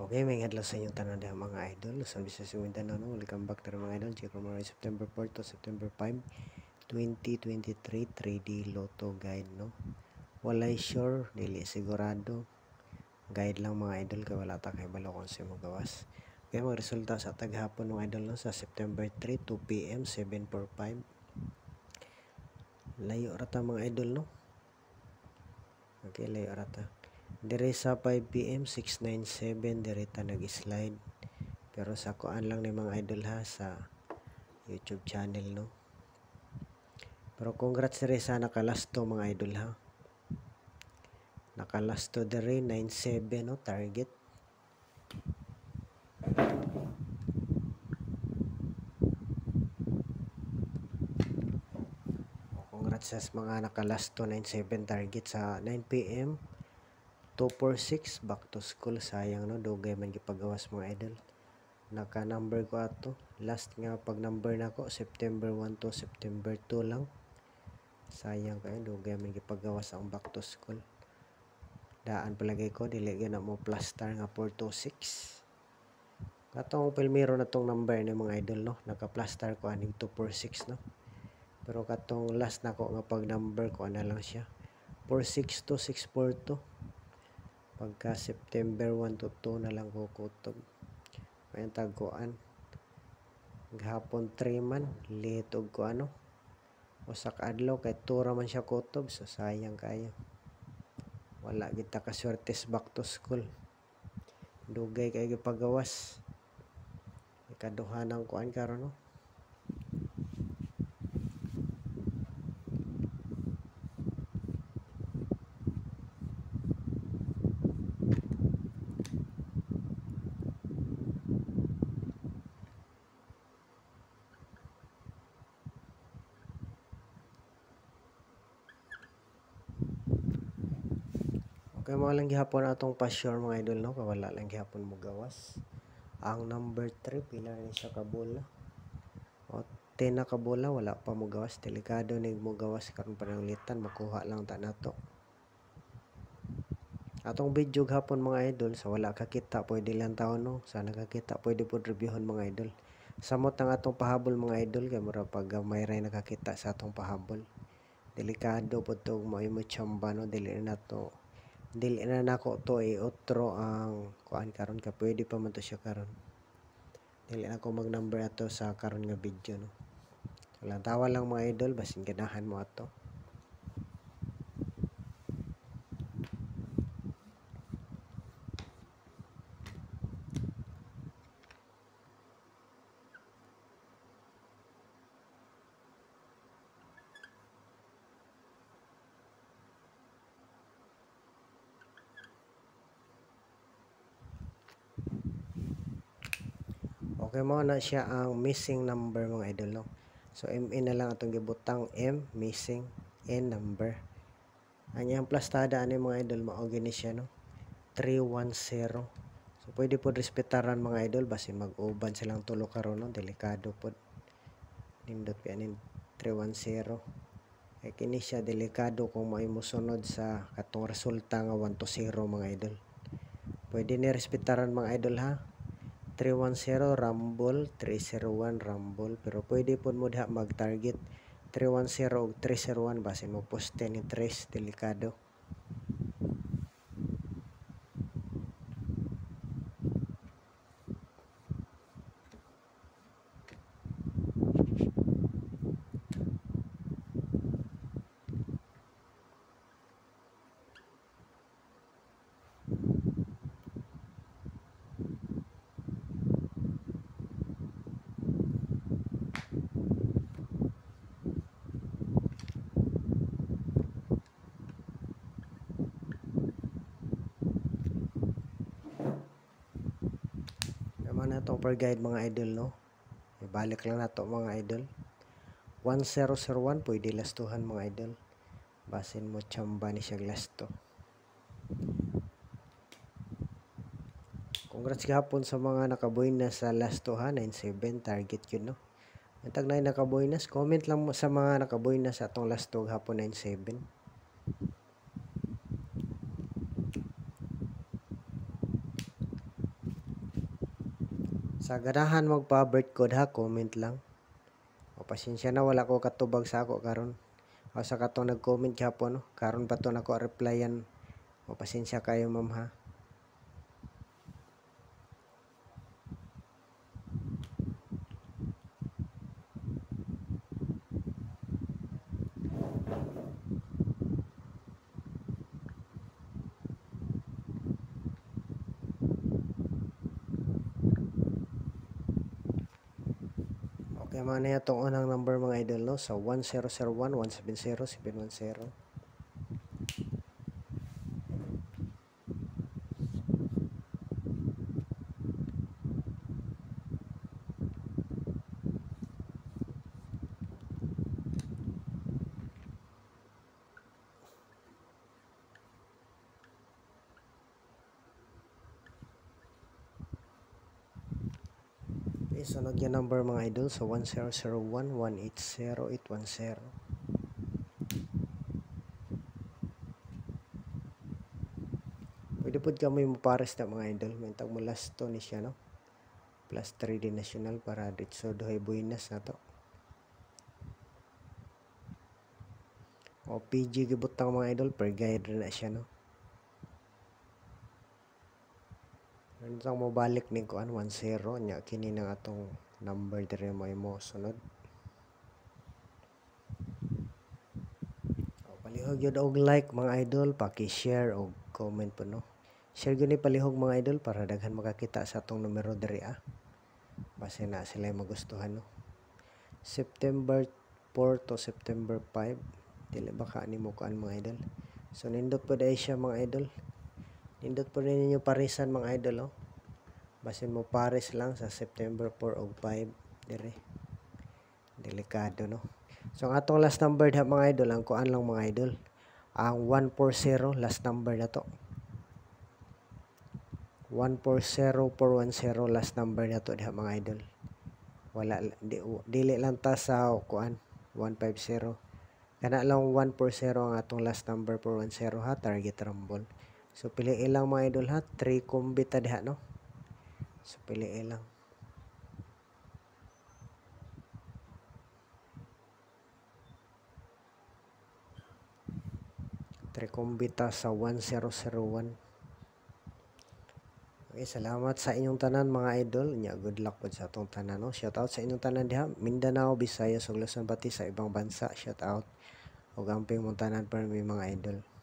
Okay, may adlaw sa inyong tanan diha mga idol. Luzon, Visayas ug Mindanao. Welcome back to mga idol. Check mo September 4 to September 5, 2023 3D Lotto Guide, no. Walay sure, dili sigurado. Guide lang mga idol kay wala ta kay balo kung simo gawas. Okay, mga resulta sa taghapon mga idol, no, sa September 3, 2 PM 7:45. Layo rata mga idol, no. Okay, layo rata. Dire sa 5 PM 697 direta nag-slide. Pero sa kuan lang ni mga idol ha, sa YouTube channel, no. Pero congrats dire sa nakalasto mga idol ha. Nakalasto dire 97, no, target. Congrats sa mga nakalasto 97 target sa 9 PM 246 back to school. Sayang, no, dugay man gipagawas mga idol. Naka number ko ato. Last nga pag number nako September 1 to September 2 lang. Sayang kayo, dugay man gipagawas ang back to school. Daan palagay ko dili gyud na mo plaster nga 426. Katong Pilmiro na tong number ni mga idol, no. Naka-plaster ko aning 246, no. Pero katong last nako nga pag number ko ana lang siya 462 642. Pagka September 1 to 2 na lang ko kutob. May tagkuan. Gahapon 3 man, late og ko ano. Usak adlaw kay tura man siya kutob, so sayang kayo. Wala kita ka swerte sa back to school. Dugay kay gipagawas. Ikaduha ng kuan karon, no. Okay, mga lang gihapon atong pa-sure mga idol, no. Kawala lang gihapon mo gawas. Ang number 3 pila ni siya ka bola. O 10 na ka bola, wala pa mo gawas. Delikado ni mo gawas karon pananglitan, makuha lang ta nato. Atong video gahapon mga idol, sa wala kakita pwede lang taon, no. Sa nakakita pwede pod reviewon mga idol. Samot ang atong pahabol mga idol kay mura pag may ray nakakita sa atong pahabol. Delikado pod to mo chamba, no. Dili na nako to i-outro ang kuan karon ka pwede pa man to siya karon. Dili na ko mag number ato sa karon nga video, no. Wala tawa lang mga idol, basin ganahan mo ato. Okay, mo na siya ang missing number mga idol, no. So MN na lang atong gibutang M missing N number. Anyang plastada ani mga idol mao gini siya, no. 310. So pwede pod respetaran mga idol basin mag-uban silang tulo karon, no. Delikado pod. Nindot pa anin 310. Kay kini siya delikado kung may mosunod sa katong resulta nga 1-0 mga idol. Pwede ni respetaran mga idol ha. 310 rumble, 301 rumble, pero pwede po mo diha mag-target 310 ug 301 basin mo poste ni 3 delikado. Naman na itong per guide mga idol, no. Ibalik lang na ito mga idol. 1001 pwede lastuhan mga idol. Basin mo chamba ni siya lasto. Congrats gahapon sa mga nakabuy na sa lastuhan 97 target yun, no. Matag na nakabuy na, comment lang mo sa mga nakabuy na sa atong lasto gahapon 97. Sa ganahan magpa-birth code ha, comment lang. O pasensya na wala ko katubag sa ako karon. O sa katong nag-comment gyapon no, karon pa to nako replyan. O pasensya kayo ma'am ha. Okay, man na itong unang number mga idol no, sa 1001-170-710. Okay, sunod yung number mga idol sa 1001-180-810. Pwede po kami mapares na mga idol. Mentag mo last to ni siya no. Plus 3D national para dito dohay buinas na to. O PG gibutang mga idol per guide na siya no. Ano mo balik ni kuan 10 nya kini nang atong number dire mo sunod. O palihog yun og like mga idol, paki-share og comment po no. Share gyud ni palihog mga idol para daghan makakita sa atong numero dire Base na sila magustuhan no. September 4 to September 5 dili baka nimo kuan mga idol. So nindot po dai siya mga idol. Nindot po rin ninyo parisan mga idol Basin mo pares lang sa September 4 o 5 dire. Delikado no. So ang atong last number diha mga idol, ang kuan lang mga idol. Ang 140 last number na to. 140410 last number na to diha mga idol. Wala dili lang ta sa kuan 150. Kana lang 140 ang atong last number 410 ha, target rumble. So piliin lang mga idol ha, 3 kumbita diha no. So piliin lang. Trikumbita sa 1001. Okay, salamat sa inyong tanan mga idol. Nya good luck po sa atong tanan no. Shout out sa inyong tanan diha, Mindanao, Visayas ug Luzon pati sa ibang bansa. Shout out og amping mong tanan per mga idol.